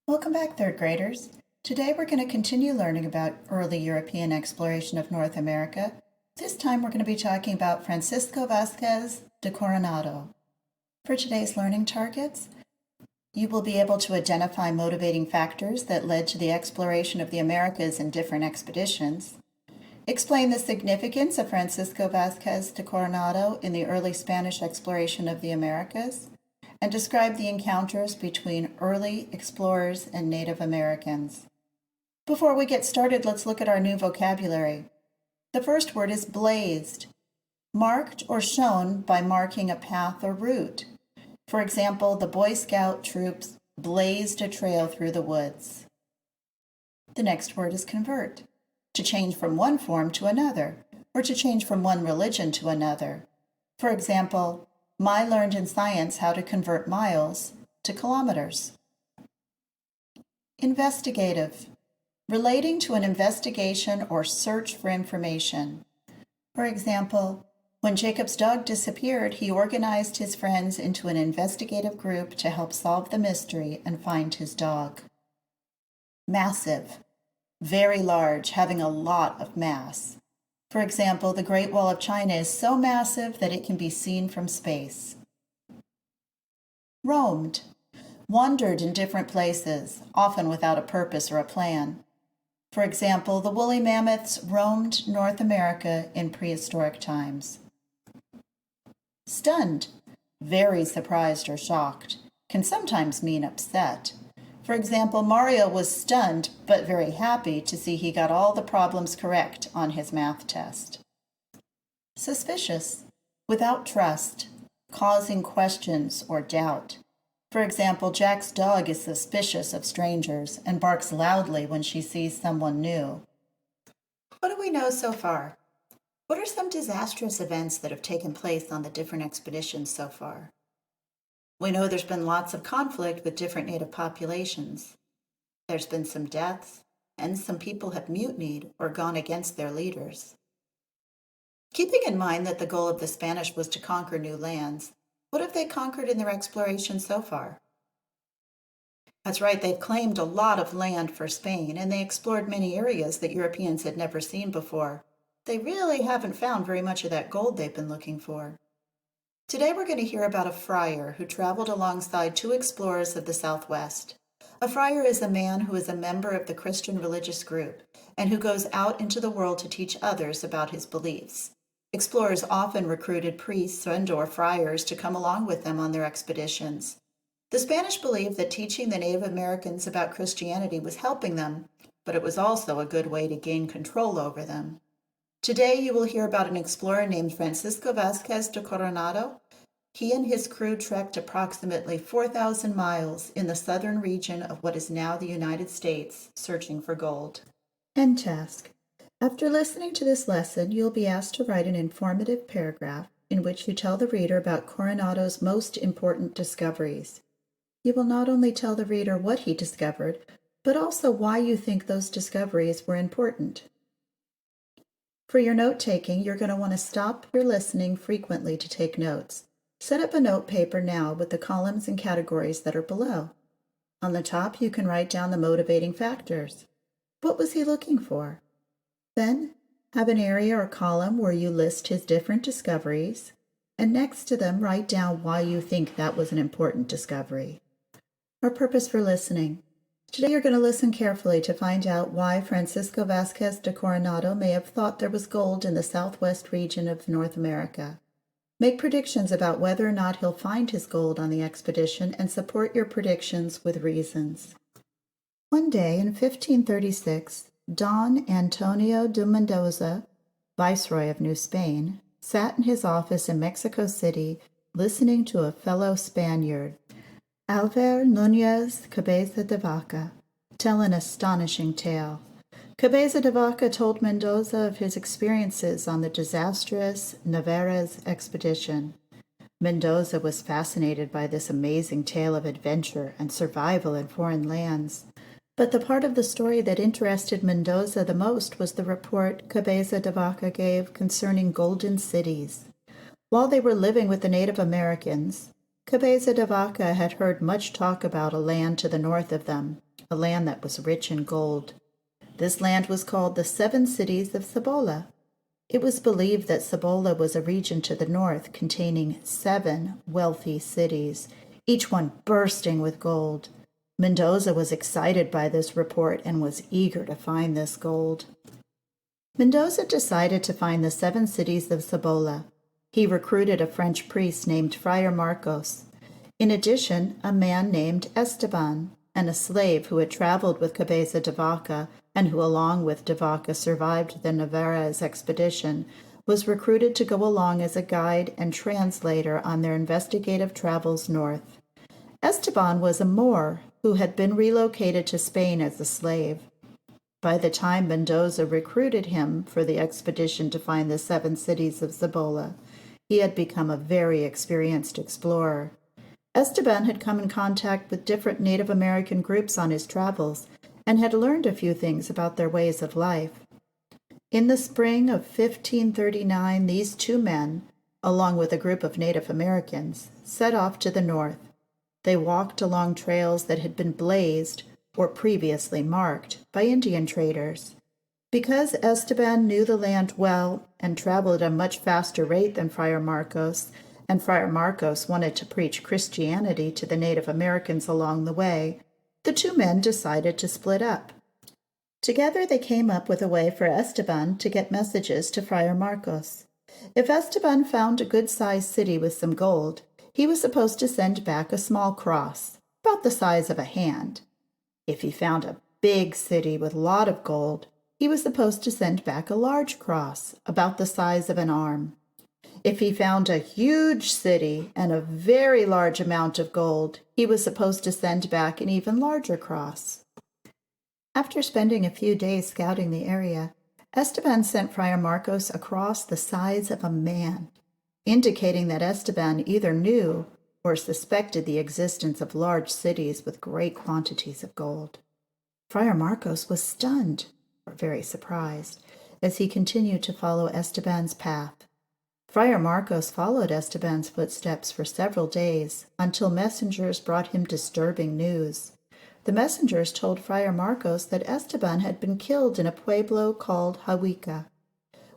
Welcome back, third graders. Today we're going to continue learning about early European exploration of North America. This time we're going to be talking about Francisco Vázquez de Coronado. For today's learning targets, you will be able to identify motivating factors that led to the exploration of the Americas in different expeditions, explain the significance of Francisco Vázquez de Coronado in the early Spanish exploration of the Americas, and describe the encounters between early explorers and Native Americans. Before we get started, let's look at our new vocabulary. The first word is blazed, marked or shown by marking a path or route. For example, the Boy Scout troops blazed a trail through the woods. The next word is convert, to change from one form to another, or to change from one religion to another. For example, Mai learned in science how to convert miles to kilometers. Investigative, relating to an investigation or search for information. For example, when Jacob's dog disappeared, he organized his friends into an investigative group to help solve the mystery and find his dog. Massive, very large, having a lot of mass. For example, the Great Wall of China is so massive that it can be seen from space. Roamed, wandered in different places, often without a purpose or a plan. For example, the woolly mammoths roamed North America in prehistoric times. Stunned, very surprised or shocked, can sometimes mean upset. For example, Mario was stunned but very happy to see he got all the problems correct on his math test. Suspicious, without trust, causing questions or doubt. For example, Jack's dog is suspicious of strangers and barks loudly when she sees someone new. What do we know so far? What are some disastrous events that have taken place on the different expeditions so far? We know there's been lots of conflict with different native populations. There's been some deaths, and some people have mutinied or gone against their leaders. Keeping in mind that the goal of the Spanish was to conquer new lands, what have they conquered in their exploration so far? That's right, they've claimed a lot of land for Spain, and they explored many areas that Europeans had never seen before. They really haven't found very much of that gold they've been looking for. Today we're going to hear about a friar who traveled alongside two explorers of the Southwest. A friar is a man who is a member of the Christian religious group and who goes out into the world to teach others about his beliefs. Explorers often recruited priests and/or friars to come along with them on their expeditions. The Spanish believed that teaching the Native Americans about Christianity was helping them, but it was also a good way to gain control over them. Today you will hear about an explorer named Francisco Vázquez de Coronado. He and his crew trekked approximately 4,000 miles in the southern region of what is now the United States, searching for gold. End task. After listening to this lesson, you'll be asked to write an informative paragraph in which you tell the reader about Coronado's most important discoveries. You will not only tell the reader what he discovered, but also why you think those discoveries were important. For your note-taking, you're going to want to stop your listening frequently to take notes. Set up a note paper now with the columns and categories that are below. On the top, you can write down the motivating factors. What was he looking for? Then, have an area or column where you list his different discoveries, and next to them, write down why you think that was an important discovery. Our purpose for listening. Today you're going to listen carefully to find out why Francisco Vázquez de Coronado may have thought there was gold in the southwest region of North America. Make predictions about whether or not he'll find his gold on the expedition and support your predictions with reasons. One day in 1536, Don Antonio de Mendoza, Viceroy of New Spain, sat in his office in Mexico City listening to a fellow Spaniard, Alvar Núñez Cabeza de Vaca, tell an astonishing tale. Cabeza de Vaca told Mendoza of his experiences on the disastrous Narvaez expedition. Mendoza was fascinated by this amazing tale of adventure and survival in foreign lands. But the part of the story that interested Mendoza the most was the report Cabeza de Vaca gave concerning golden cities. While they were living with the Native Americans, Cabeza de Vaca had heard much talk about a land to the north of them, a land that was rich in gold. This land was called the Seven Cities of Cibola. It was believed that Cibola was a region to the north containing 7 wealthy cities, each one bursting with gold. Mendoza was excited by this report and was eager to find this gold. Mendoza decided to find the 7 cities of Cibola. He recruited a French priest named Friar Marcos. In addition, a man named Esteban, and a slave who had traveled with Cabeza de Vaca and who, along with de Vaca, survived the Narvaez expedition, was recruited to go along as a guide and translator on their investigative travels north. Esteban was a Moor who had been relocated to Spain as a slave. By the time Mendoza recruited him for the expedition to find the 7 cities of Cibola, he had become a very experienced explorer. Esteban had come in contact with different Native American groups on his travels and had learned a few things about their ways of life. In the spring of 1539, these 2 men, along with a group of Native Americans, set off to the north. They walked along trails that had been blazed or previously marked by Indian traders. Because Esteban knew the land well and traveled at a much faster rate than Friar Marcos, and Friar Marcos wanted to preach Christianity to the Native Americans along the way, the 2 men decided to split up. Together they came up with a way for Esteban to get messages to Friar Marcos. If Esteban found a good-sized city with some gold, he was supposed to send back a small cross, about the size of a hand. If he found a big city with a lot of gold, he was supposed to send back a large cross, about the size of an arm. If he found a huge city and a very large amount of gold, he was supposed to send back an even larger cross. After spending a few days scouting the area, Esteban sent Friar Marcos a cross the size of a man, indicating that Esteban either knew or suspected the existence of large cities with great quantities of gold. Friar Marcos was stunned, or very surprised, as he continued to follow Esteban's path. Friar Marcos followed Esteban's footsteps for several days until messengers brought him disturbing news. The messengers told Friar Marcos that Esteban had been killed in a pueblo called Jahuica,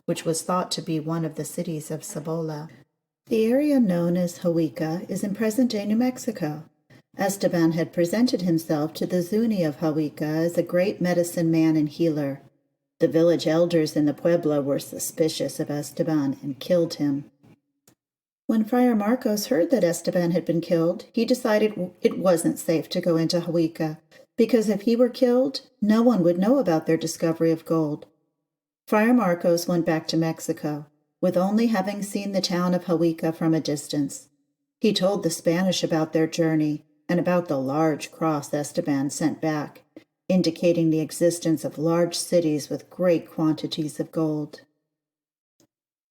which was thought to be one of the cities of Cibola. The area known as Jahuica is in present-day New Mexico. Esteban had presented himself to the Zuni of Jahuica as a great medicine man and healer. The village elders in the pueblo were suspicious of Esteban and killed him. When Friar Marcos heard that Esteban had been killed, he decided it wasn't safe to go into Jahuica, because if he were killed, no one would know about their discovery of gold. Friar Marcos went back to Mexico, with only having seen the town of Jahuica from a distance. He told the Spanish about their journey and about the large cross Esteban sent back, indicating the existence of large cities with great quantities of gold.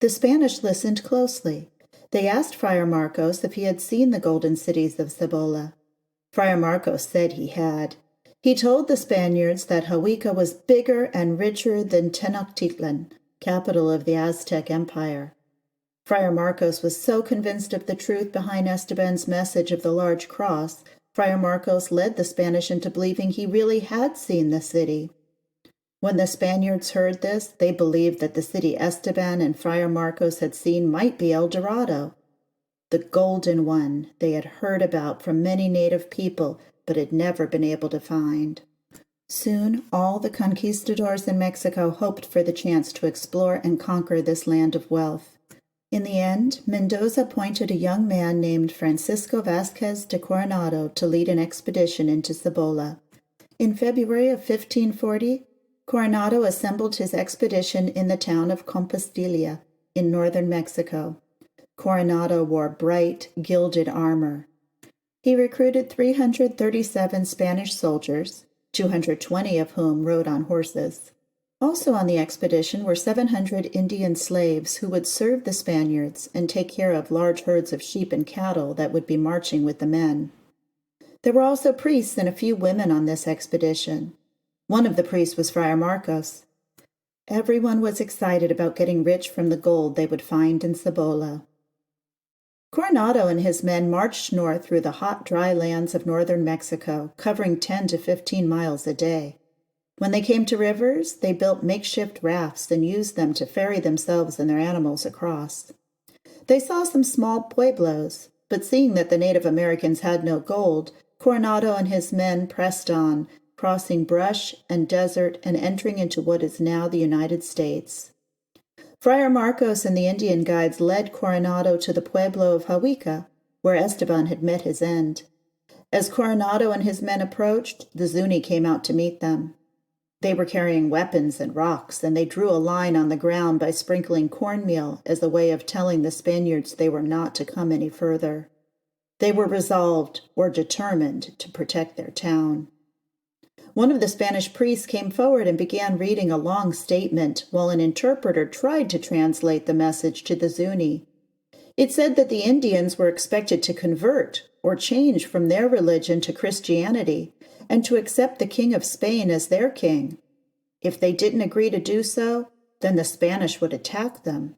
The Spanish listened closely. They asked Friar Marcos if he had seen the golden cities of Cibola. Friar Marcos said he had. He told the Spaniards that Jahuica was bigger and richer than Tenochtitlan, capital of the Aztec Empire. Friar Marcos was so convinced of the truth behind Esteban's message of the large cross, Friar Marcos led the Spanish into believing he really had seen the city. When the Spaniards heard this, they believed that the city Esteban and Friar Marcos had seen might be El Dorado, the golden one they had heard about from many native people but had never been able to find. Soon, all the conquistadors in Mexico hoped for the chance to explore and conquer this land of wealth. In the end, Mendoza appointed a young man named Francisco Vasquez de Coronado to lead an expedition into Cibola. In February of 1540, Coronado assembled his expedition in the town of Compostilla in northern Mexico. Coronado wore bright, gilded armor. He recruited 337 Spanish soldiers, 220 of whom rode on horses. Also on the expedition were 700 Indian slaves who would serve the Spaniards and take care of large herds of sheep and cattle that would be marching with the men. There were also priests and a few women on this expedition. One of the priests was Friar Marcos. Everyone was excited about getting rich from the gold they would find in Cibola. Coronado and his men marched north through the hot, dry lands of northern Mexico, covering 10 to 15 miles a day. When they came to rivers, they built makeshift rafts and used them to ferry themselves and their animals across. They saw some small pueblos, but seeing that the Native Americans had no gold, Coronado and his men pressed on, crossing brush and desert and entering into what is now the United States. Friar Marcos and the Indian guides led Coronado to the pueblo of Hawica, where Esteban had met his end. As Coronado and his men approached, the Zuni came out to meet them. They were carrying weapons and rocks, and they drew a line on the ground by sprinkling cornmeal as a way of telling the Spaniards they were not to come any further. They were resolved, or determined, to protect their town. One of the Spanish priests came forward and began reading a long statement while an interpreter tried to translate the message to the Zuni. It said that the Indians were expected to convert or change from their religion to Christianity and to accept the King of Spain as their king. If they didn't agree to do so, then the Spanish would attack them.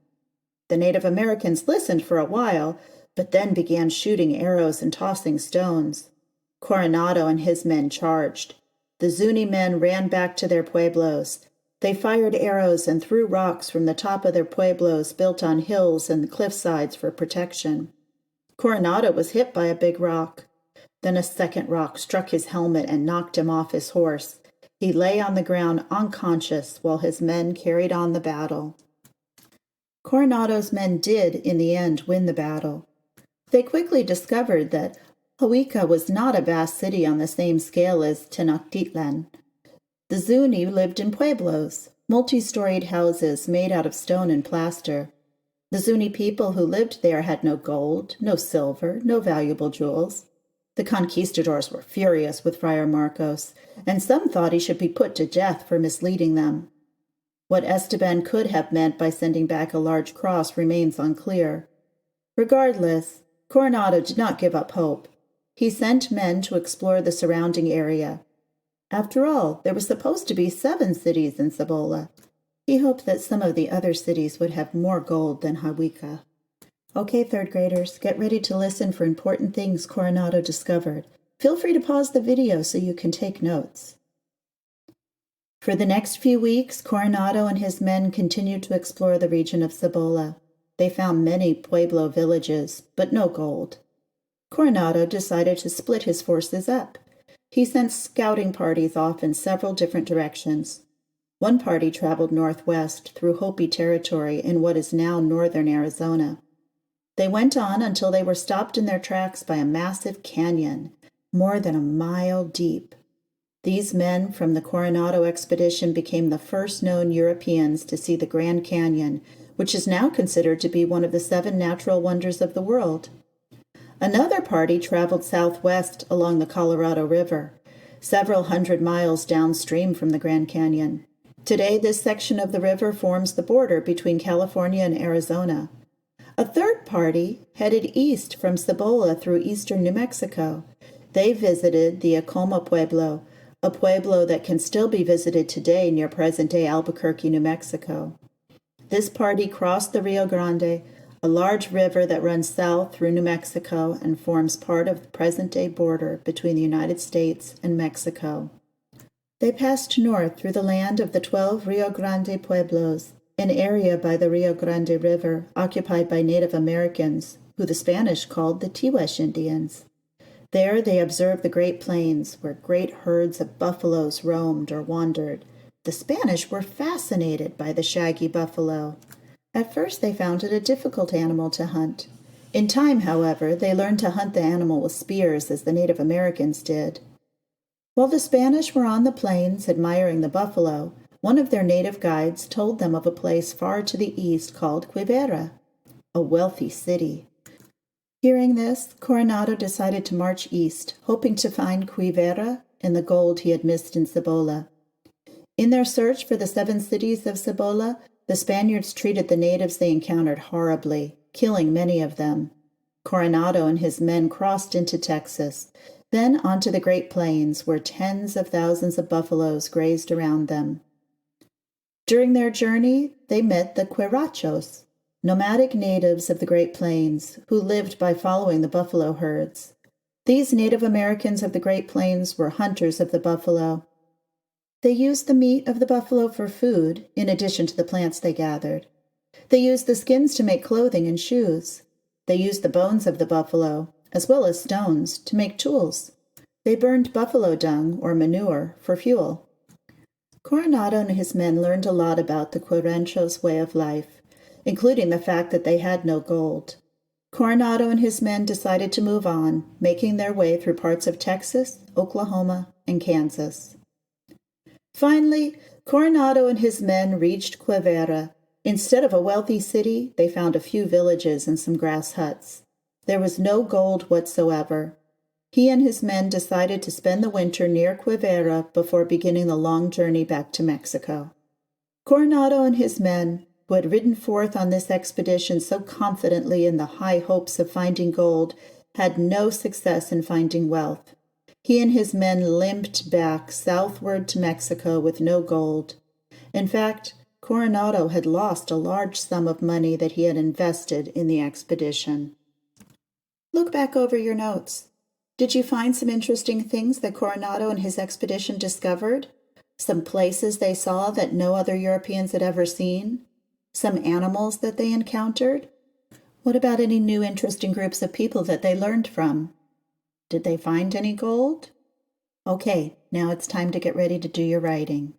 The Native Americans listened for a while, but then began shooting arrows and tossing stones. Coronado and his men charged. The Zuni men ran back to their pueblos. They fired arrows and threw rocks from the top of their pueblos built on hills and cliff sides for protection. Coronado was hit by a big rock. Then a second rock struck his helmet and knocked him off his horse. He lay on the ground unconscious while his men carried on the battle. Coronado's men did, in the end, win the battle. They quickly discovered that Hawica was not a vast city on the same scale as Tenochtitlan. The Zuni lived in pueblos, multi-storied houses made out of stone and plaster. The Zuni people who lived there had no gold, no silver, no valuable jewels. The conquistadors were furious with Friar Marcos, and some thought he should be put to death for misleading them. What Esteban could have meant by sending back a large cross remains unclear. Regardless, Coronado did not give up hope. He sent men to explore the surrounding area. After all, there were supposed to be 7 cities in Cibola. He hoped that some of the other cities would have more gold than Hawica. Okay, third graders, get ready to listen for important things Coronado discovered. Feel free to pause the video so you can take notes. For the next few weeks, Coronado and his men continued to explore the region of Cibola. They found many pueblo villages, but no gold. Coronado decided to split his forces up. He sent scouting parties off in several different directions. One party traveled northwest through Hopi territory in what is now northern Arizona. They went on until they were stopped in their tracks by a massive canyon, more than a mile deep. These men from the Coronado expedition became the first known Europeans to see the Grand Canyon, which is now considered to be one of the 7 natural wonders of the world. Another party traveled southwest along the Colorado River, several hundred miles downstream from the Grand Canyon. Today, this section of the river forms the border between California and Arizona. A third party headed east from Cibola through eastern New Mexico. They visited the Acoma Pueblo, a pueblo that can still be visited today near present-day Albuquerque, New Mexico. This party crossed the Rio Grande, a large river that runs south through New Mexico and forms part of the present-day border between the United States and Mexico. They passed north through the land of the 12 Rio Grande Pueblos, an area by the Rio Grande River occupied by Native Americans, who the Spanish called the Tihuesh Indians. There they observed the Great Plains, where great herds of buffaloes roamed or wandered. The Spanish were fascinated by the shaggy buffalo. At first they found it a difficult animal to hunt. In time, however, they learned to hunt the animal with spears as the Native Americans did. While the Spanish were on the plains admiring the buffalo, one of their native guides told them of a place far to the east called Quivira, a wealthy city. Hearing this, Coronado decided to march east, hoping to find Quivira and the gold he had missed in Cibola. In their search for the 7 cities of Cibola, the Spaniards treated the natives they encountered horribly, killing many of them. Coronado and his men crossed into Texas, then onto the Great Plains, where tens of thousands of buffaloes grazed around them. During their journey, they met the Querachos, nomadic natives of the Great Plains who lived by following the buffalo herds. These Native Americans of the Great Plains were hunters of the buffalo. They used the meat of the buffalo for food, in addition to the plants they gathered. They used the skins to make clothing and shoes. They used the bones of the buffalo, as well as stones, to make tools. They burned buffalo dung, or manure, for fuel. Coronado and his men learned a lot about the Quiranchos' way of life, including the fact that they had no gold. Coronado and his men decided to move on, making their way through parts of Texas, Oklahoma, and Kansas. Finally, Coronado and his men reached Quivira. Instead of a wealthy city, they found a few villages and some grass huts. There was no gold whatsoever. He and his men decided to spend the winter near Quivira before beginning the long journey back to Mexico. Coronado and his men, who had ridden forth on this expedition so confidently in the high hopes of finding gold, had no success in finding wealth. He and his men limped back southward to Mexico with no gold. In fact, Coronado had lost a large sum of money that he had invested in the expedition. Look back over your notes. Did you find some interesting things that Coronado and his expedition discovered? Some places they saw that no other Europeans had ever seen? Some animals that they encountered? What about any new interesting groups of people that they learned from? Did they find any gold? Okay, now it's time to get ready to do your writing.